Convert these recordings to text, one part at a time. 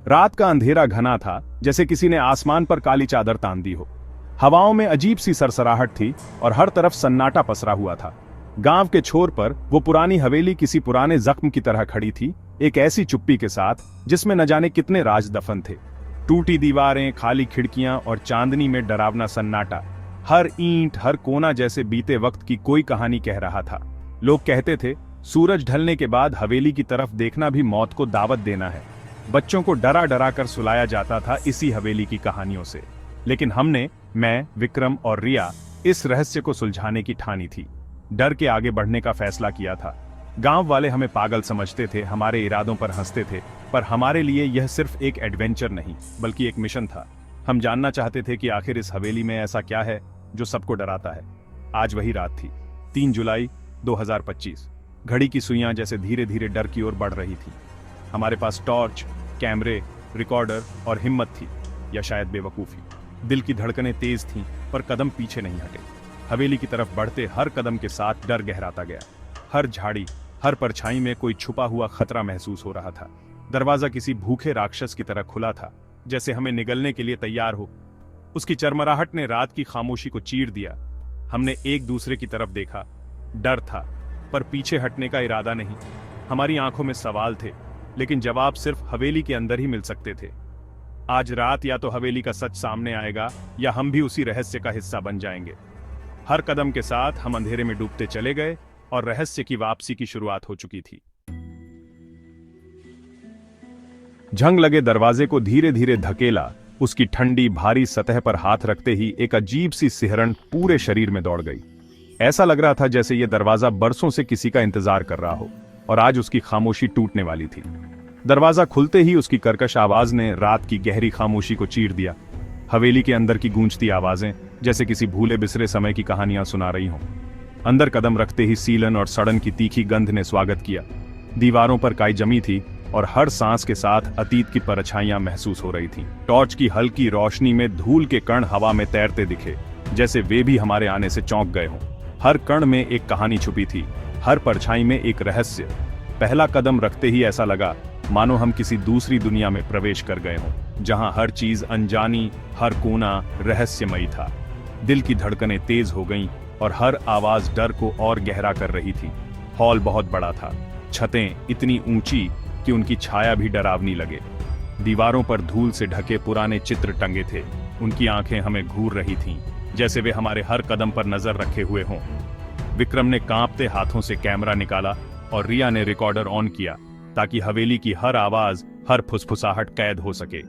रात का अंधेरा घना था, जैसे किसी ने आसमान पर काली चादर तान दी हो। हवाओं में अजीब सी सरसराहट थी और हर तरफ सन्नाटा पसरा हुआ था। गांव के छोर पर वो पुरानी हवेली किसी पुराने जख्म की तरह खड़ी थी, एक ऐसी चुप्पी के साथ जिसमें न जाने कितने राज दफन थे। टूटी दीवारें, खाली खिड़कियां और चांदनी में डरावना सन्नाटा। हर ईंट, हर कोना जैसे बीते वक्त की कोई कहानी कह रहा था। लोग कहते थे, सूरज ढलने के बाद हवेली की तरफ देखना भी मौत को दावत देना है। बच्चों को डरा डरा कर सुलाया जाता था इसी हवेली की कहानियों से। लेकिन हमने, मैं, विक्रम और रिया, इस रहस्य को सुलझाने की ठानी थी। डर के आगे बढ़ने का फैसला किया था। गांव वाले हमें पागल समझते थे, हमारे इरादों पर हंसते थे, पर हमारे लिए यह सिर्फ एक एडवेंचर नहीं बल्कि एक मिशन था। हम जानना चाहते थे कि आखिर इस हवेली में ऐसा क्या है जो सबको डराता है। आज वही रात थी, 3 जुलाई 2025। घड़ी की सुइयां जैसे धीरे धीरे डर की ओर बढ़ रही थी। हमारे पास टॉर्च, कैमरे, रिकॉर्डर और हिम्मत थी, या शायद बेवकूफी। दिल की धड़कनें तेज थीं, पर कदम पीछे नहीं हटे। हवेली की तरफ बढ़ते हर कदम के साथ डर गहराता गया। हर झाड़ी, हर परछाई में कोई छुपा हुआ खतरा महसूस हो रहा था। दरवाजा किसी भूखे राक्षस की तरह खुला था, जैसे हमें निगलने के लिए तैयार हो। उसकी चरमराहट ने रात की खामोशी को चीर दिया। हमने एक दूसरे की तरफ देखा। डर था, पर पीछे हटने का इरादा नहीं। हमारी आंखों में सवाल थे, लेकिन जवाब सिर्फ हवेली के अंदर ही मिल सकते थे। आज रात या तो हवेली का सच सामने आएगा, या हम भी उसी रहस्य का हिस्सा बन जाएंगे। हर कदम के साथ हम अंधेरे में डूबते चले गए और रहस्य की वापसी की शुरुआत हो चुकी थी। झंग लगे दरवाजे को धीरे धीरे धकेला। उसकी ठंडी भारी सतह पर हाथ रखते ही एक अजीब सी सिहरन पूरे शरीर में दौड़ गई। ऐसा लग रहा था जैसे यह दरवाजा बरसों से किसी का इंतजार कर रहा हो और आज उसकी खामोशी टूटने वाली थी। दरवाजा खुलते ही उसकी कर्कश आवाज ने रात की गहरी खामोशी को चीर दिया। हवेली के अंदर की गूंजती आवाजें जैसे किसी भूले बिसरे समय की कहानियां सुना रही हों। अंदर कदम रखते ही सीलन और सड़न की तीखी गंध ने स्वागत किया। दीवारों पर काई जमी थी और हर सांस के साथ अतीत की परछाइयां महसूस हो रही थीं। टॉर्च की हल्की रोशनी में धूल के कण हवा में तैरते दिखे, जैसे वे भी हमारे आने से चौंक गए हों। हर कण में एक कहानी छुपी थी, हर परछाई में एक रहस्य। पहला कदम रखते ही ऐसा लगा मानो हम किसी दूसरी दुनिया में प्रवेश कर गए हों, जहां हर चीज अनजानी, हर कोना रहस्यमयी था। दिल की धड़कनें तेज हो गईं और हर आवाज डर को और गहरा कर रही थी। हॉल बहुत बड़ा था, छतें इतनी ऊंची कि उनकी छाया भी डरावनी लगे। दीवारों पर धूल से ढके पुराने चित्र टंगे थे। उनकी आंखें हमें घूर रही थीं, जैसे वे हमारे हर कदम पर नजर रखे हुए हों। विक्रम ने कांपते हाथों से कैमरा निकाला और रिया ने रिकॉर्डर ऑन किया, ताकि हवेली की हर आवाज, हर फुसफुसाहट कैद हो सके।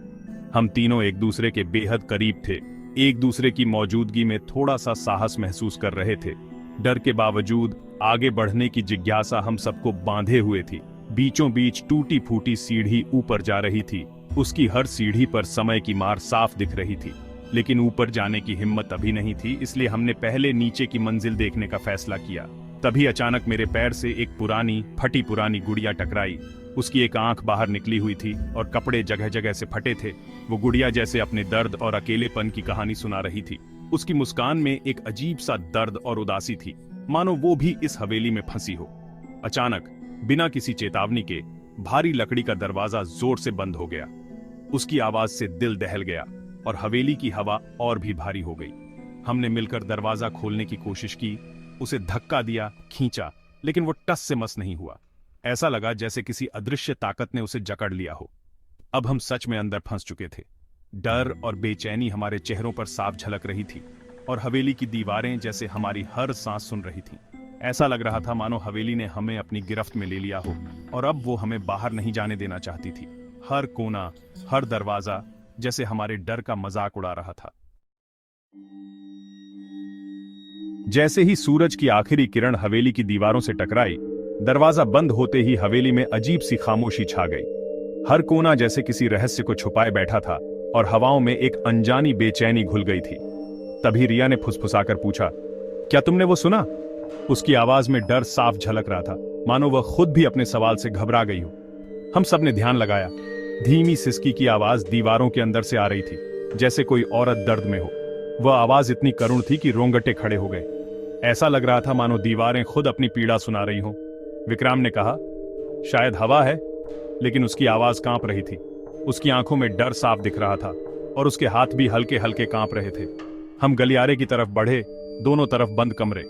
हम तीनों एक दूसरे के बेहद करीब थे, एक दूसरे की मौजूदगी में थोड़ा सा साहस महसूस कर रहे थे। डर के बावजूद आगे बढ़ने की जिज्ञासा हम सबको बांधे हुए थी। बीचों बीच टूटी फूटी सीढ़ी ऊपर जा रही थी। उसकी हर सीढ़ी पर समय की मार साफ दिख रही थी, लेकिन ऊपर जाने की हिम्मत अभी नहीं थी, इसलिए हमने पहले नीचे की मंजिल देखने का फैसला किया। तभी अचानक मेरे पैर से एक पुरानी फटी पुरानी गुड़िया टकराई। उसकी एक आंख बाहर निकली हुई थी और कपड़े जगह जगह से फटे थे। वो गुड़िया जैसे अपने दर्द और अकेलेपन की कहानी सुना रही थी। उसकी मुस्कान में एक अजीब सा दर्द और उदासी थी, मानो वो भी इस हवेली में फंसी हो। अचानक बिना किसी चेतावनी के भारी लकड़ी का दरवाजा जोर से बंद हो गया। उसकी आवाज से दिल दहल गया और हवेली की हवा और भी भारी हो गई। हमने मिलकर दरवाजा खोलने की कोशिश की, उसे धक्का दिया, खींचा, लेकिन वो टस से मस नहीं हुआ। ऐसा लगा जैसे किसी अदृश्य ताकत ने उसे जकड़ लिया हो। अब हम सच में अंदर फंस चुके थे। डर और बेचैनी हमारे चेहरों पर साफ झलक रही थी और हवेली की दीवारें जैसे हमारी हर सांस सुन रही थीं। ऐसा लग रहा था मानो हवेली ने हमें अपनी गिरफ्त में ले लिया हो और अब वो हमें बाहर नहीं जाने देना चाहती थी। हर कोना, हर दरवाजा जैसे हमारे डर का मजाक उड़ा रहा था। जैसे ही सूरज की आखिरी किरण हवेली की दीवारों से टकराई, दरवाजा बंद होते ही हवेली में अजीब सी खामोशी छा गई। हर कोना जैसे किसी रहस्य को छुपाए बैठा था और हवाओं में एक अनजानी बेचैनी घुल गई थी। तभी रिया ने फुसफुसाकर पूछा, क्या तुमने वो सुना? उसकी आवाज में डर साफ झलक रहा था, मानो वह खुद भी अपने सवाल से घबरा गई हो। हम सब ने ध्यान लगाया। धीमी सिसकी की आवाज दीवारों के अंदर से आ रही थी, जैसे कोई औरत दर्द में हो। वह आवाज इतनी करुण थी कि रोंगटे खड़े हो गए। ऐसा लग रहा था मानो दीवारें खुद अपनी पीड़ा सुना रही हों। विक्रम ने कहा, शायद हवा है, लेकिन उसकी आवाज कांप रही थी। उसकी आंखों में डर साफ दिख रहा था और उसके हाथ भी हल्के हल्के कांप रहे थे। हम गलियारे की तरफ बढ़े, दोनों तरफ बंद कमरे।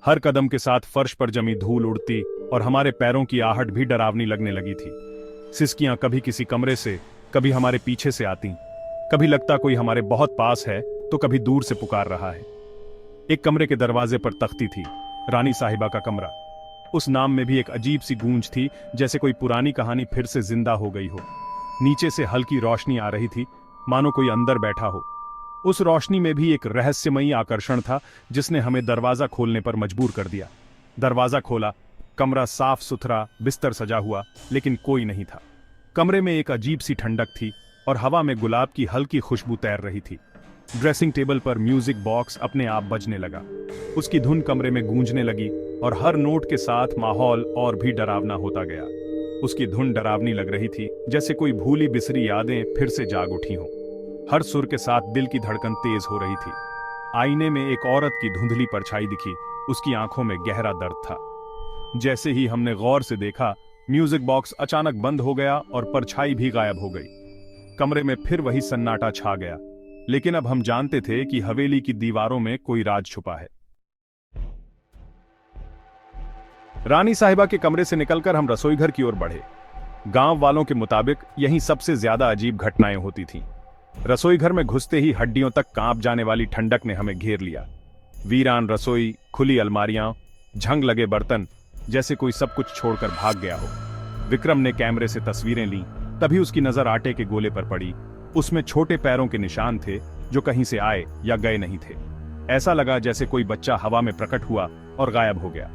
हर कदम के साथ फर्श पर जमी धूल उड़ती और हमारे पैरों की आहट भी डरावनी लगने लगी थी। सिसकियां कभी किसी कमरे से, कभी हमारे पीछे से आती। कभी लगता कोई हमारे बहुत पास है तो कभी दूर से पुकार रहा है। एक कमरे के दरवाजे पर तख्ती थी, रानी साहिबा का कमरा। उस नाम में भी एक अजीब सी गूंज थी, जैसे कोई पुरानी कहानी फिर से जिंदा हो गई हो। नीचे से हल्की रोशनी आ रही थी, मानो कोई अंदर बैठा हो। उस रोशनी में भी एक रहस्यमयी आकर्षण था जिसने हमें दरवाजा खोलने पर मजबूर कर दिया। दरवाजा खोला, कमरा साफ सुथरा, बिस्तर सजा हुआ, लेकिन कोई नहीं था। कमरे में एक अजीब सी ठंडक थी और हवा में गुलाब की हल्की खुशबू तैर रही थी। ड्रेसिंग टेबल पर म्यूजिक बॉक्स अपने आप बजने लगा। उसकी धुन कमरे में गूंजने लगी और हर नोट के साथ माहौल और भी डरावना होता गया। उसकी धुन डरावनी लग रही थी, जैसे कोई भूली बिसरी यादें फिर से जाग उठी हों। हर सुर के साथ दिल की धड़कन तेज हो रही थी। आईने में एक औरत की धुंधली परछाई दिखी, उसकी आंखों में गहरा दर्द था। जैसे ही हमने गौर से देखा, म्यूजिक बॉक्स अचानक बंद हो गया और परछाई भी गायब हो गई। कमरे में फिर वही सन्नाटा छा गया, लेकिन अब हम जानते थे कि हवेली की दीवारों में कोई राज छुपा है। रानी साहिबा के कमरे से निकलकर हम रसोई घर की ओर बढ़े। गांव वालों के मुताबिक यहीं सबसे ज्यादा अजीब घटनाएं होती थीं। रसोई घर में घुसते ही हड्डियों तक कांप जाने वाली ठंडक ने हमें घेर लिया। वीरान रसोई, खुली अलमारियां, झंग लगे बर्तन, जैसे कोई सब कुछ छोड़कर भाग गया हो। विक्रम ने कैमरे से तस्वीरें लीं, तभी उसकी नजर आटे के गोले पर पड़ी। उसमें छोटे पैरों के निशान थे जो कहीं से आए या गए नहीं थे। ऐसा लगा जैसे कोई बच्चा हवा में प्रकट हुआ और गायब हो गया।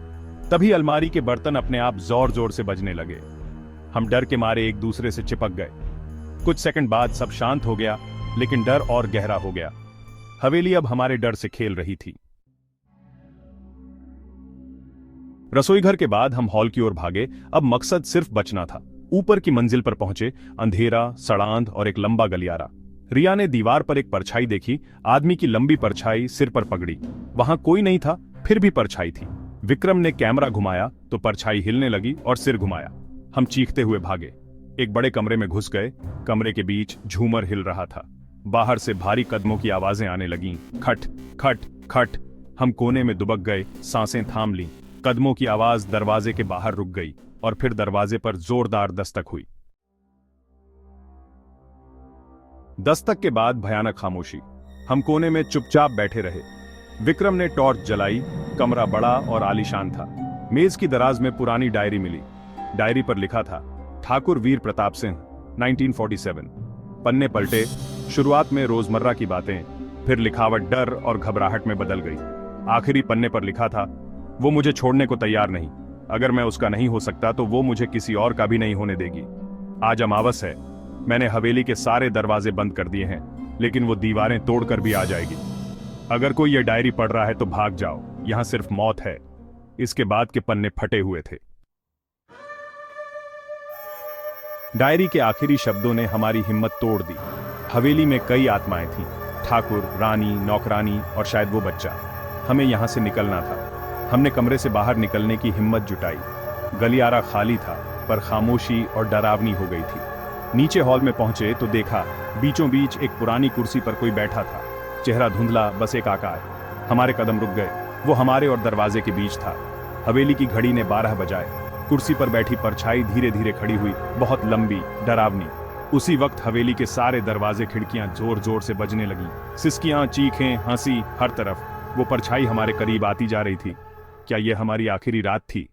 तभी अलमारी के बर्तन अपने आप जोर जोर से बजने लगे। हम डर के मारे एक दूसरे से चिपक गए। कुछ सेकंड बाद सब शांत हो गया, लेकिन डर और गहरा हो गया। हवेली अब हमारे डर से खेल रही थी। रसोई घर के बाद हम हॉल की ओर भागे। अब मकसद सिर्फ बचना था। ऊपर की मंजिल पर पहुंचे, अंधेरा, सड़ांध और एक लंबा गलियारा। रिया ने दीवार पर एक परछाई देखी, आदमी की लंबी परछाई, सिर पर पगड़ी। वहां कोई नहीं था, फिर भी परछाई थी। विक्रम ने कैमरा घुमाया तो परछाई हिलने लगी और सिर घुमाया। हम चीखते हुए भागे, एक बड़े कमरे में घुस गए। कमरे के बीच झूमर हिल रहा था। बाहर से भारी कदमों की आवाजें आने लगीं, खट खट खट। हम कोने में दुबक गए, सांसें थाम लीं। कदमों की आवाज दरवाजे के बाहर रुक गई और फिर दरवाजे पर जोरदार दस्तक हुई। दस्तक के बाद भयानक खामोशी। हम कोने में चुपचाप बैठे रहे। विक्रम ने टॉर्च जलाई। कमरा बड़ा और आलीशान था। मेज की दराज में पुरानी डायरी मिली। डायरी पर लिखा था, ठाकुर वीर प्रताप सिंह, 1947। पन्ने पलटे। शुरुआत में रोजमर्रा की बातें, फिर लिखावट डर और घबराहट में बदल गई। आखिरी पन्ने पर लिखा था, वो मुझे छोड़ने को तैयार नहीं। अगर मैं उसका नहीं हो सकता तो वो मुझे किसी और का भी नहीं होने देगी। आज अमावस है। मैंने हवेली के सारे दरवाजे बंद कर दिए हैं, लेकिन वो दीवारें तोड़कर भी आ जाएगी। अगर कोई ये डायरी पढ़ रहा है तो भाग जाओ, यहां सिर्फ मौत है। इसके बाद के पन्ने फटे हुए थे। डायरी के आखिरी शब्दों ने हमारी हिम्मत तोड़ दी। हवेली में कई आत्माएं थीं, ठाकुर, रानी, नौकरानी और शायद वो बच्चा। हमें यहां से निकलना था। हमने कमरे से बाहर निकलने की हिम्मत जुटाई। गलियारा खाली था, पर खामोशी और डरावनी हो गई थी। नीचे हॉल में पहुंचे तो देखा, बीचों बीच एक पुरानी कुर्सी पर कोई बैठा था। चेहरा धुंधला, बस एक आकार। हमारे कदम रुक गए। वो हमारे और दरवाजे के बीच था। हवेली की घड़ी ने 12 बजाए। कुर्सी पर बैठी परछाई धीरे धीरे खड़ी हुई, बहुत लंबी, डरावनी। उसी वक्त हवेली के सारे दरवाजे, खिड़कियां जोर जोर से बजने लगी। सिसकियां, चीखें, हंसी, हर तरफ वो परछाई हमारे करीब आती जा रही थी। क्या यह हमारी आखिरी रात थी?